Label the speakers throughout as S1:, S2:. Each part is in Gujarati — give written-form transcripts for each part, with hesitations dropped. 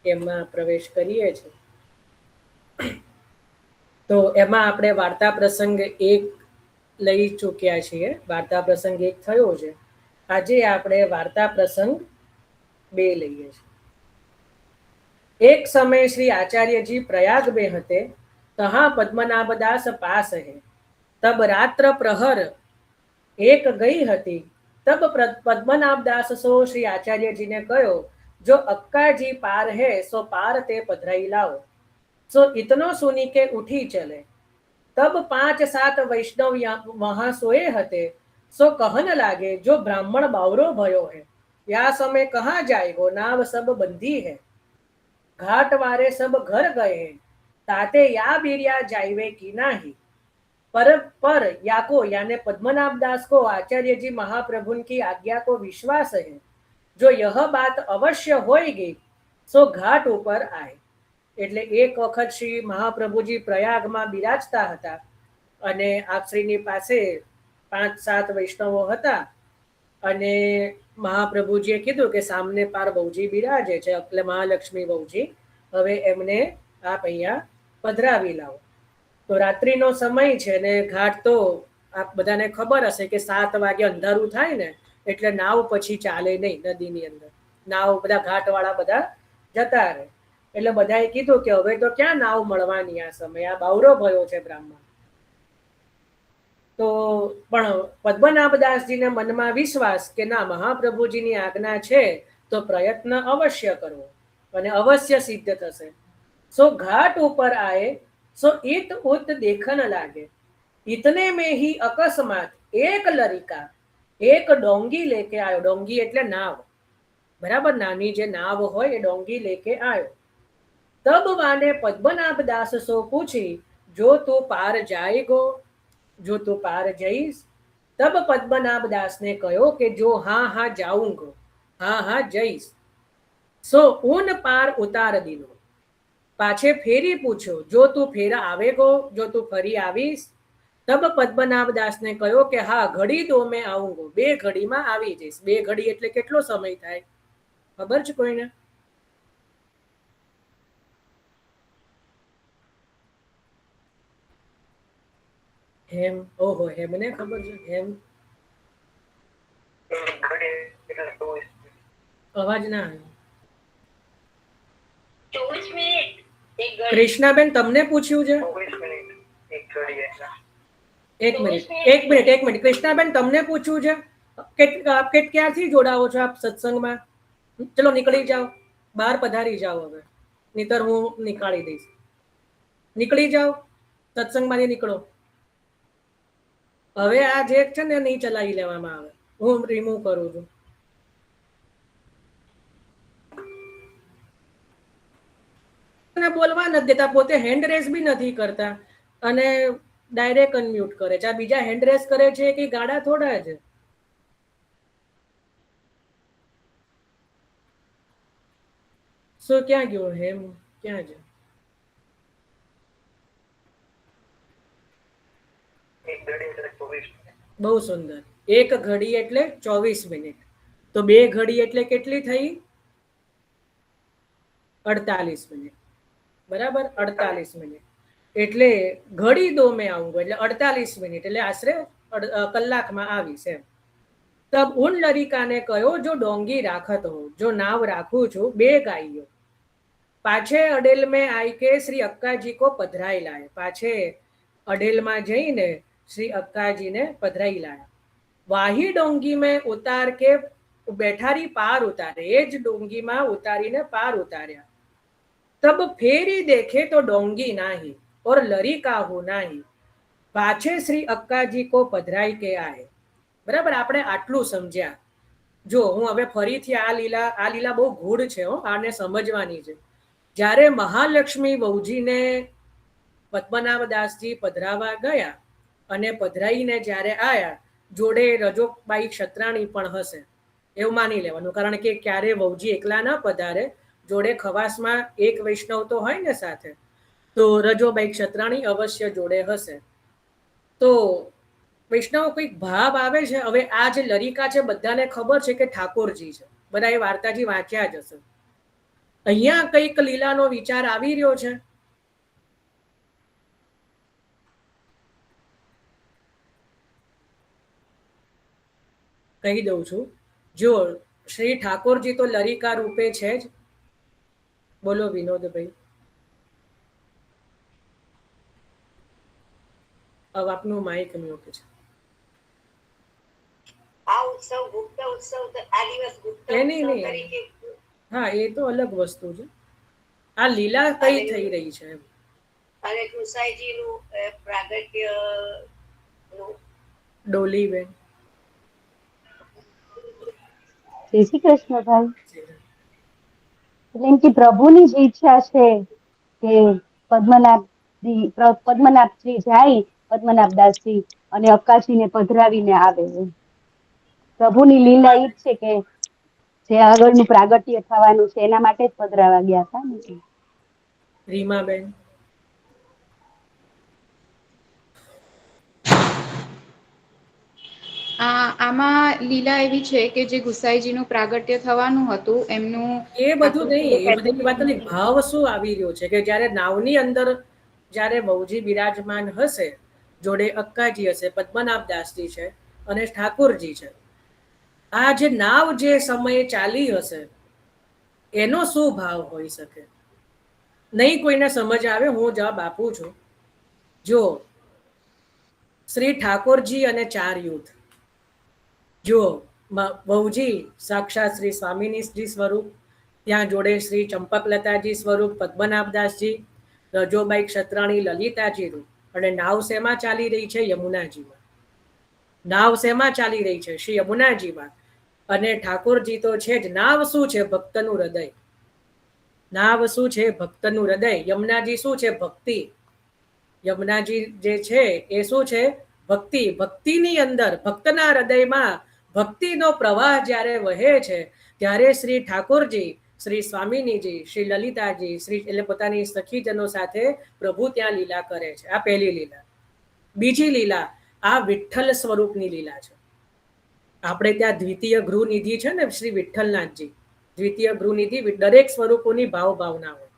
S1: એમાં પ્રવેશ કરીએ છીએ. તો એમાં આપણે વાર્તા પ્રસંગ 1 લઈ ચૂક્યા છીએ. વાર્તા પ્રસંગ 1 થયો છે. આજે આપણે વાર્તા પ્રસંગ 2 લઈએ છીએ. एक समय श्री आचार्य जी प्रयाग में हते, तहाँ पद्मनाभदास पास है. तब रात्र प्रहर एक गई हती. तब पद्मनाभदास सो श्री आचार्य जी ने कहो, जो अक्का जी पार है सो पार ते पधराई लाओ. सो इतनो सुनी के उठी चले. तब 5-7 वैष्णव वहां सोए हते. सो कहन लागे, जो ब्राह्मण बावरो भयो है, या समय कहाँ जाएगो, नाव सब बंधी है, घाट वारे सब घर गए हैं, ताते या बीरिया जाइवे की नाही. पर याको यानी पद्मनाभ दास को आचार्य जी महाप्रभु की आज्ञा को विश्वास है. जो यह बात अवश्य होएगी सो घाट ऊपर आए. એટલે એક વખત શ્રી મહાપ્રભુજી પ્રયાગમાં બિરાજતા હતા અને આપશ્રીની પાસે 5-7 વૈષ્ણવો હતા અને મહાપ્રભુજીએ કીધું કે સામને પાર બહુજી બિરાજે છે એટલે મહાલક્ષ્મી બહુજી, હવે એમને આપ અહીંયા પધરાવી લાવો. તો રાત્રિનો સમય છે ને ઘાટ તો આપ બધાને ખબર હશે કે 7 વાગે અંધારું થાય ને એટલે નાવ પછી ચાલે નહીં નદીની અંદર. નાવ બધા ઘાટવાળા બધા જતા રહે એટલે બધાએ કીધું કે હવે તો ક્યાં નાવ મળવાની આ સમય, આ બાવરો ભયો છે બ્રાહ્મણ. તો પણ પદ્મનાભદાસજીને મનમાં વિશ્વાસ કે ના, મહાપ્રભુજીની આજ્ઞા છે તો પ્રયત્ન અવશ્ય કરવો અને અવશ્ય સિદ્ધ થશે. સો ઘાટ ઉપર આए सो इत उत देखन लागे. इतने में ही अकस्मात एक लड़का एक डोंगी लेके आयो. डोंगी એટલે નાવ, બરાબર, નાની જે નાવ હોય એ ડોંગી લેકે આયો. तब वाने पद्मनाभ दास सो पूछी, जो तू पार जाएगो, जो तू पार जईस. तब पद्मनाभ दास ने कहो कि जो हाँ हाँ जाऊंगो, हाँ हाँ जईस. सो उन पार उतार दीनो. पाछे फेरी पूछो, जो तू फेरा आवेगो, जो तू फरी आवीस. तब पद्मनाभ दास ने कहो कि हाँ, घड़ी 2 में आऊंगो, 2 घड़ी में आवी जईस. 2 घड़ी એટલે કેટલો સમય થાય ખબર છે કોઈને? હેમ, ઓહો, હેમને ખબર છે. હેમ અવાજ ના આવ્યો.
S2: 24 મિનિટ.
S1: કૃષ્ણાબેન તમને પૂછ્યું છે? 1 મિનિટ. કૃષ્ણાબેન તમને પૂછ્યું છે આપ ક્યારથી જોડાવો છો આપ સત્સંગમાં? ચલો નીકળી જાઓ, બહાર પધારી જાઓ હવે, નહીતર હું નીકાળી દઈશ. નીકળી જાઓ, સત્સંગમાંથી નીકળો. હવે આ જે છે ને નહીં ચલાવી લેવામાં આવે, હું રિમૂવ કરું છું. બોલવા નથી દેતા, પોતે હેન્ડ રેસ બી નથી કરતા અને ડાયરેક્ટ અનમ્યુટ કરે છે. આ બીજા હેન્ડ રેસ કરે છે કે ગાડા થોડા છે. સો ક્યાં ગયો હેમ, ક્યાં છે? બહુ સુંદર. 1 ઘડી એટલે 24 મિનિટ. તો 2 ઘડી એટલે કેટલી થઈ? 48 મિનિટ. બરાબર, 48 મિનિટ એટલે ઘડી 2 में आऊंगा એટલે 48 મિનિટ એટલે આશરે કલાકમાં આવીશ એમ. તબ ઉન લરિકાને કહ્યો, જો ડોંગી રાખત હો, જો નાવ રાખું છું, 2 ગાઈઓ. પાછે અડેલ में आई के श्री अक्काजी को पधराई लाए. पाछे अडेलમાં જઈને શ્રી અક્કાજીને પધરાઈ લાયા. વાહી ડોંગી में उतार के બેઠારી પાર ઉતારે, એ જ ડોંગીમાં ઉતારીને પાર ઉતાર્યા. तब फेरी देखे तो डोंगी नाही और लरिका हो नाही. पाछे श्री अक्काजी को पधराई के आए. बराबर, આપણે આટલું સમજ્યા. જો હું હવે ફરીથી આ લીલા બહુ ગૂઢ છે, આને સમજવાની છે. જ્યારે મહાલક્ષ્મી બહુજીને પદ્મનાભદાસજી પધરાવા ગયા અને પધરાઈને જ્યારે આયા, જોડે રજોબાઈ ક્ષત્રાણી પણ હશે એવું માની લેવાનું, કારણ કે ક્યારે બહુજી એકલા ન પધારે, જોડે ખવાસમાં 1 વૈષ્ણવ તો હોય ને સાથે, તો રજોબાઈ ક્ષત્રાણી અવશ્ય જોડે હશે. તો વૈષ્ણવ કોઈક ભાવ આવે છે. હવે આ જે લરિકા છે બધાને ખબર છે કે ઠાકોરજી છે, બધા એ વાર્તાજી વાંચ્યા જ હશે. અહીંયા કઈક લીલાનો વિચાર આવી રહ્યો છે? કહી દઉં છું. જો શ્રી ઠાકોરજી તો લરિકા રૂપે છે જ. બોલો વિનોદભાઈ. હવે આપનું માઇક મ્યુટ છે.
S2: આ ઉત્સવ ગુપ્ત ઉત્સવ, આ દિવસ ગુપ્ત ઉત્સવ તરીકે,
S1: હા એ તો અલગ વસ્તુ છે. આ લીલા કઈ થઈ રહી છે?
S2: અને ગુસાઈજીનું પ્રાગટ્ય
S1: ડોલીબેન.
S3: જય શ્રી કૃષ્ણ ભાઈ. એટલે એમ કે પ્રભુની જ ઈચ્છા છે કે પદ્મનાભજી જાય, પદ્મનાભદાસજી અને અક્કાજીને પધરાવીને આવે. પ્રભુની લીલા ઈ જ છે કે જે આગળનું પ્રાગટ્ય થવાનું છે એના માટે જ પધરાવા ગયા હતા ને.
S1: રીમાબેન.
S4: આમાં લીલા એવી છે કે જે ગુસાઈજીનું પ્રાગટ્ય થવાનું હતું એમનું,
S1: એ બધું નહીં, એ બધી વાત નહીં. ભાવ શું આવી રહ્યો છે કે જ્યારે નાવની અંદર જ્યારે બહુજી બિરાજમાન હશે, જોડે અક્કાજી હશે, પદ્મનાભદાસજી છે અને ઠાકોરજી છે, આ જે નાવ જે સમયે ચાલી હશે એનો શું ભાવ હોઈ શકે? નહીં કોઈને સમજ આવે, હું જવાબ આપું છું. જો શ્રી ઠાકોરજી અને 4 યુથ, જો બહુજી સાક્ષાત શ્રી સ્વામિનીજી સ્વરૂપ, ત્યાં જોડે શ્રી ચંપકલતાજી સ્વરૂપ, પદ્મનાભદાસજી, રજોબાઈ ક્ષત્રાણી, લલિતાજી રૂપ, અને નાવ શેમાં ચાલી રહી છે? યમુનાજીમાં. નાવ શેમાં ચાલી રહી છે? શ્રી યમુનાજીમાં. અને ઠાકોરજી તો છે જ. નાવ શું છે? ભક્તનું હૃદય. નાવ શું છે? ભક્તનું હૃદય. યમુનાજી શું છે? ભક્તિ. યમુનાજી જે છે એ શું છે? ભક્તિ. ભક્તિની અંદર, ભક્તના હૃદયમાં ભક્તિનો પ્રવાહ જ્યારે વહે છે ત્યારે શ્રી ઠાકોરજી, શ્રી સ્વામિનીજી, શ્રી લલિતાજી, શ્રી એટલે પોતાની સખીજનો સાથે પ્રભુ ત્યાં લીલા કરે છે. આ પહેલી લીલા. બીજી લીલા આ વિઠ્ઠલ સ્વરૂપની લીલા છે. આપણે ત્યાં દ્વિતીય ગૃહનિધિ છે ને શ્રી વિઠ્ઠલનાથજી, દ્વિતીય ગૃહનિધિ. દરેક સ્વરૂપોની ભાવ ભાવના હોય,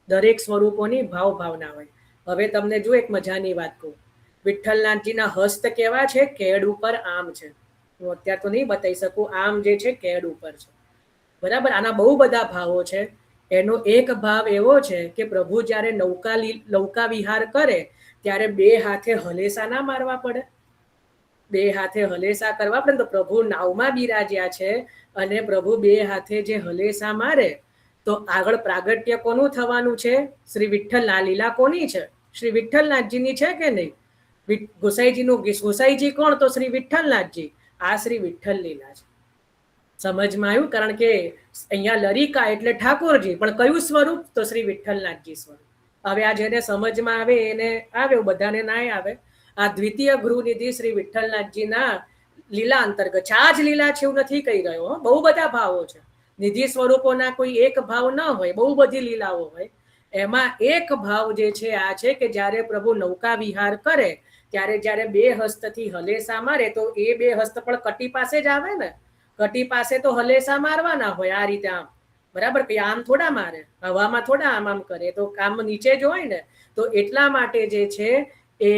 S1: દરેક સ્વરૂપોની ભાવ ભાવના હોય. હવે તમને જો એક મજાની વાત કહું. વિઠ્ઠલનાથજીના હસ્ત કેવા છે? કેડ ઉપર આમ છે. હું અત્યારે તો નહીં બતાવી શકું. આમ જે છે કેડ ઉપર છે, બરાબર. આના બહુ બધા ભાવો છે. એનો એક ભાવ એવો છે કે પ્રભુ જ્યારે નૌકા વિહાર કરે ત્યારે 2 હાથે હલેસા ના મારવા પડે. 2 હાથે હલેસા કરવા પડે. તો પ્રભુ નાવમાં બિરાજ્યા છે અને પ્રભુ 2 હાથે જે હલેસા મારે તો આગળ પ્રાગટ્ય કોનું થવાનું છે? શ્રી વિઠ્ઠલ. આ લીલા કોની છે? શ્રી વિઠ્ઠલનાથજીની છે કે નહીં? ગુસાઈજીનું. ગુસાઈજી કોણ? તો શ્રી વિઠ્ઠલનાથજી. આ શ્રી વિઠ્ઠલ લીલા છે. સમજમાં આવ્યું? કારણ કે અહીંયા લરિકા એટલે ઠાકોરજી, પણ કયું સ્વરૂપ? તો શ્રી વિઠ્ઠલનાથજી સ્વરૂપ. હવે આ જેને સમજમાં આવે એને આવે, બધાને ના આવે. આ દ્વિતીય ગૃહનિધિ શ્રી વિઠ્ઠલનાથજીના લીલા અંતર્ગત. 4 જ લીલા છે એવું નથી કહી રહ્યો. બહુ બધા ભાવો છે. નિધિ સ્વરૂપોના કોઈ એક ભાવ ન હોય, બહુ બધી લીલાઓ હોય. એમાં એક ભાવ જે છે આ છે કે જ્યારે પ્રભુ નૌકા વિહાર કરે ત્યારે જ્યારે 2 હસ્તથી હલેસા મારે તો એ 2 હસ્ત પણ કટી પાસે જ આવે ને. કટી પાસે તો હલેસા મારવાના હોય આ રીતે આમ, બરાબર. કે આમ થોડા મારે, હવામાં થોડા આમ આમ કરે, તો કામ નીચે જ હોય ને. તો એટલા માટે જે છે એ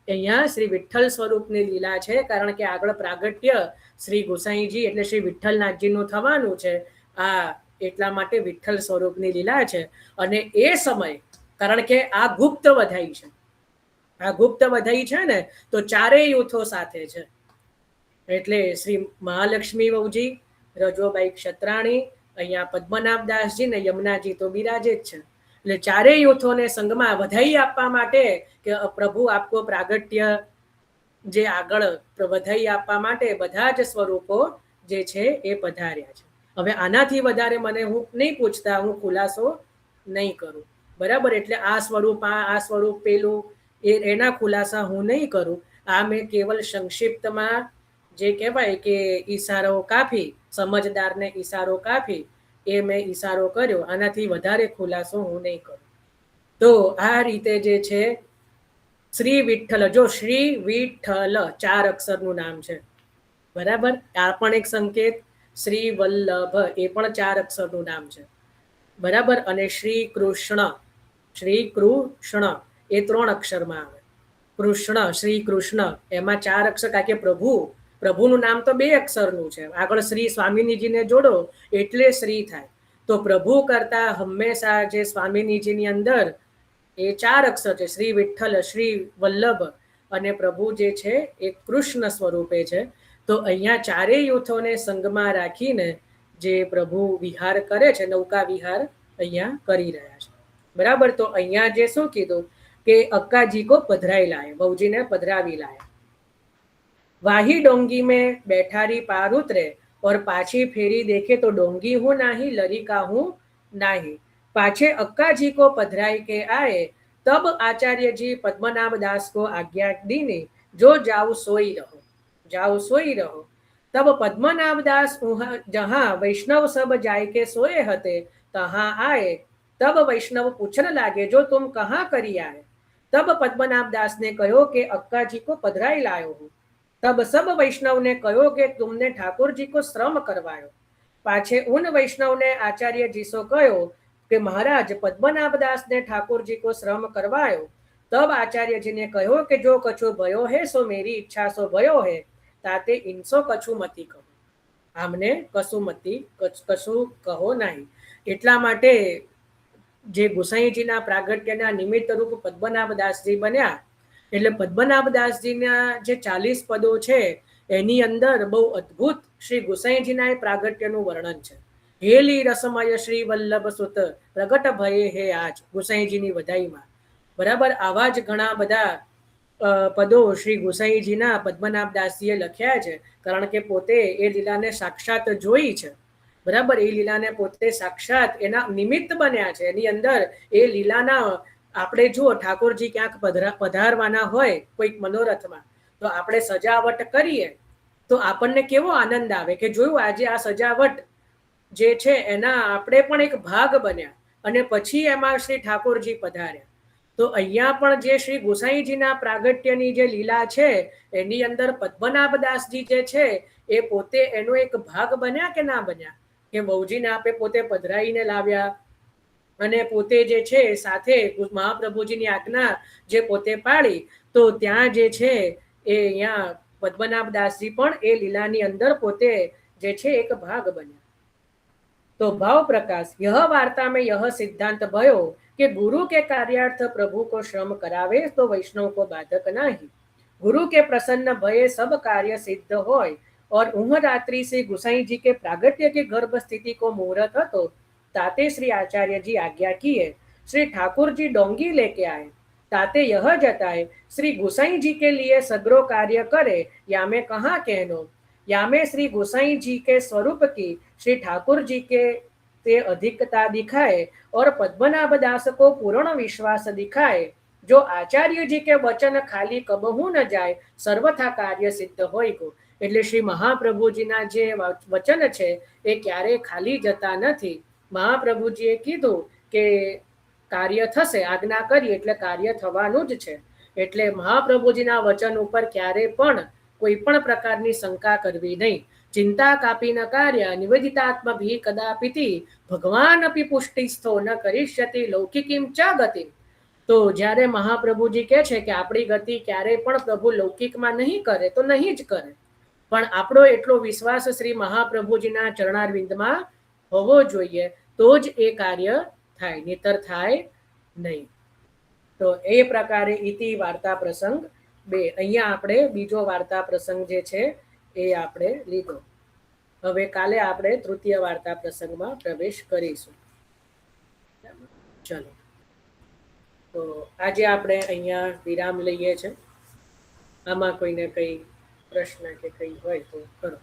S1: અહીંયા શ્રી વિઠ્ઠલ સ્વરૂપની લીલા છે. કારણ કે આગળ પ્રાગટ્ય શ્રી ગોસાઈજી એટલે શ્રી વિઠ્ઠલનાથજીનું થવાનું છે. આ એટલા માટે વિઠ્ઠલ સ્વરૂપની લીલા છે. અને એ સમય, કારણ કે આ ગુપ્ત વધાઈ છે, આ ગુપ્ત વધાઈ છે ને, તો 4 યુથો સાથે છે. એટલે શ્રી મહાલક્ષ્મી વહુજી, રજોબાઈ ક્ષત્રાણી, અહીંયા પદ્મનાભદાસજી ને યમુનાજી તો બિરાજે જ છે. એટલે 4 યુથોને સંગમાં વધાઈ આપવા માટે કે પ્રભુ આપકો પ્રાગટ્ય જે આગળ વધાઈ આપવા માટે બધા જ સ્વરૂપો જે છે એ પધાર્યા છે. હવે આનાથી વધારે મને હું નહીં પૂછતા, હું ખુલાસો નહીં કરું, બરાબર. એટલે આ સ્વરૂપ, આ સ્વરૂપ પેલું, એના ખુલાસા હું નહીં કરું. આ મેં કેવલ સંક્ષિપ્તમાં જે કહેવાય કે ઈશારો કાફી, સમજદારને ઈશારો કાફી, એ મેં ઈશારો કર્યો. આનાથી વધારે ખુલાસો હું નહીં કરું. તો આ રીતે જે છે શ્રી વિઠ્ઠલ, જો શ્રી વિઠ્ઠલ 4 અક્ષરનું નામ છે, બરાબર. આ પણ એક સંકેત. શ્રી વલ્લભ એ પણ 4 અક્ષરનું નામ છે, બરાબર. અને શ્રી કૃષ્ણ એ 3 અક્ષરમાં આવે. કૃષ્ણ, શ્રી કૃષ્ણ એમાં 4 અક્ષર, કારણ કે પ્રભુનું નામ તો 2 અક્ષરનું છે. આગળ શ્રી સ્વામિનીજીને જોડો એટલે શ્રી થાય. તો પ્રભુ કરતા હંમેશા જે સ્વામિનીજીની અંદર એ 4 અક્ષર છે, શ્રી વિઠ્ઠલ, શ્રી વલ્લભ અને પ્રભુ જે છે એ કૃષ્ણ સ્વરૂપે છે. તો અહીંયા 4 યુથોને સંગમાં રાખીને જે પ્રભુ વિહાર કરે છે, નૌકા વિહાર અહીંયા કરી રહ્યા છે. બરાબર. તો અહીંયા જે શું કીધું કે અક્કાજી કો પધરાઈ લાય, બહુજીને પધરાવી લાયા. વાહી ડોંગી મેં બેઠારી પાર ઉતરે और पाछी फेरी देखे तो डोंगी हूँ नाही, लरिका हूँ नाही. पाछे अक्का जी को पधराई के आए, तब आचार्य जी पद्मनाभ दास को आज्ञा दीनी, जो जाओ सोई रहो. तब पद्मनाभ दास जहाँ वैष्णव सब जाय के सोए हते तहाँ आए. तब वैष्णव पूछने लागे, जो तुम कहाँ करी आए? तब पद्मनाभ दास ने कहो कि अक्का जी को पधराई लायो हूँ. तब सब वैष्णव ने कहो कि तुमने ठाकुर जी को श्रम करवायो. पाछे उन वैष्णव ने आचार्य जी से कहो कि महाराज पद्मनाभ दास ने ठाकुर जी को श्रम करवायो. तब आचार्य जी ने कहो कि जो कछु भयो है सो मेरी इच्छा सो भयो है, ताते इनसो कछु मती कहो. आमने कछु कहो नहीं. એટલા માટે જે ગુસાઈજીના પ્રાગટ્યના નિમિત્ત રૂપ પદ્મનાભ દાસજી બન્યા, એટલે પદ્મનાભ દાસજીના જે 40 પદો છે એની અંદર બહુ અદ્ભુત શ્રી ગુસાઈજીના એ પ્રાગટ્યનું વર્ણન છે. હેલી રસમય શ્રી વલ્લભ સુત પ્રગટ ભયે હે આજ, ગુસાઈજીની વધાઈમાં. બરાબર. આવા જ ઘણા બધા પદો શ્રી ગુસાઈજીના પદ્મનાભ દાસજીએ લખ્યા છે, કારણ કે પોતે એ લીલાને સાક્ષાત જોઈ છે. બરાબર. એ લીલાને પોતે સાક્ષાત એના નિમિત્ત બન્યા છે. એની અંદર એ લીલાના આપણે જુઓ, ઠાકોરજી ક્યાંક પધારવાના હોય કોઈક મનોરથમાં, તો આપણે સજાવટ કરીએ તો આપણને કેવો આનંદ આવે કે જોયું આજે આ સજાવટ જે છે એના આપણે પણ એક ભાગ બન્યા અને પછી એમાં શ્રી ઠાકોરજી પધાર્યા. તો અહીંયા પણ જે શ્રી ગુસાઈજીના પ્રાગટ્યની જે લીલા છે એની અંદર પદ્મનાભ દાસજી જે છે એ પોતે એનો એક ભાગ બન્યા કે ના બન્યા? કે બહુજીને આપે પોતે પધરાઈને લાવ્યા અને પોતે જે છે સાથે મહાપ્રભુજીની આજ્ઞા જે પોતે પાડી, તો ત્યાં જે છે એ અહીંયા પદ્મનાભ દાસજી પણ એ લીલાની અંદર પોતે જે છે એક ભાગ બન્યા. તો ભાવ પ્રકાશ यह वार्ता में यह सिद्धांत भयो कि गुरु के कार्यार्थ प्रभु को श्रम करावे तो वैष्णव को बाधक नहीं. गुरु के प्रसन्न भये सब कार्य सिद्ध होय. और उह रात्रि से गुसाई जी के प्रागट्य के गर्भ स्थिति को मुहूर्त હતો, ताते श्री आचार्य जी आज्ञा किए. श्री ठाकुर जी डोंगी लेके आए. ताते यह जताए श्री गुसाई जी के लिए सगरो कार्य करे, या में कहाँ कहनो. या में श्री गुसाई जी के स्वरूप की श्री ठाकुर जी के ते अधिकता दिखाए और पद्मनाभ दास को पूर्ण विश्वास दिखाए. जो आचार्य जी के वचन खाली कबहू न जाए, सर्वथा कार्य सिद्ध होय को. એટલે શ્રી મહાપ્રભુજીના જે વચન છે એ ક્યારેય ખાલી જતા નથી. મહાપ્રભુજીએ કીધું કે કાર્ય થશે, આજ્ઞા કરી એટલે કાર્ય થવાનું જ છે. એટલે મહાપ્રભુજીના વચન ઉપર ક્યારે પણ કોઈ પણ પ્રકારની શંકા કરવી નહીં. ચિંતા કાપી ન કાર્ય નિવેદિતાત્મભી કદાપિતિ, ભગવાન અપી પુષ્ટિસ્થો ન કરિષ્યતિ લૌકિકીમ ચ ગતિ. તો જ્યારે મહાપ્રભુજી કહે છે કે આપણી ગતિ ક્યારેય પણ પ્રભુ લૌકિકમાં નહીં કરે તો નહીં જ કરે, પણ આપણો એટલો વિશ્વાસ શ્રી મહાપ્રભુજીના ચરણારવિંદમાં હોવો જોઈએ, તો જ એ કાર્ય થાય, નહીતર થાય નહીં. તો એ પ્રકારે ઇતિ વાર્તા પ્રસંગ 2. અહીંયા આપણે બીજો વાર્તા પ્રસંગ જે છે એ આપણે લીધો. હવે કાલે આપણે તૃતીય વાર્તા પ્રસંગમાં પ્રવેશ કરીશું. ચલો, તો આજે આપણે અહીંયા વિરામ લઈએ છીએ. આમાં કોઈને કંઈ પ્રશ્ન કે કંઈ હોય તો કરો.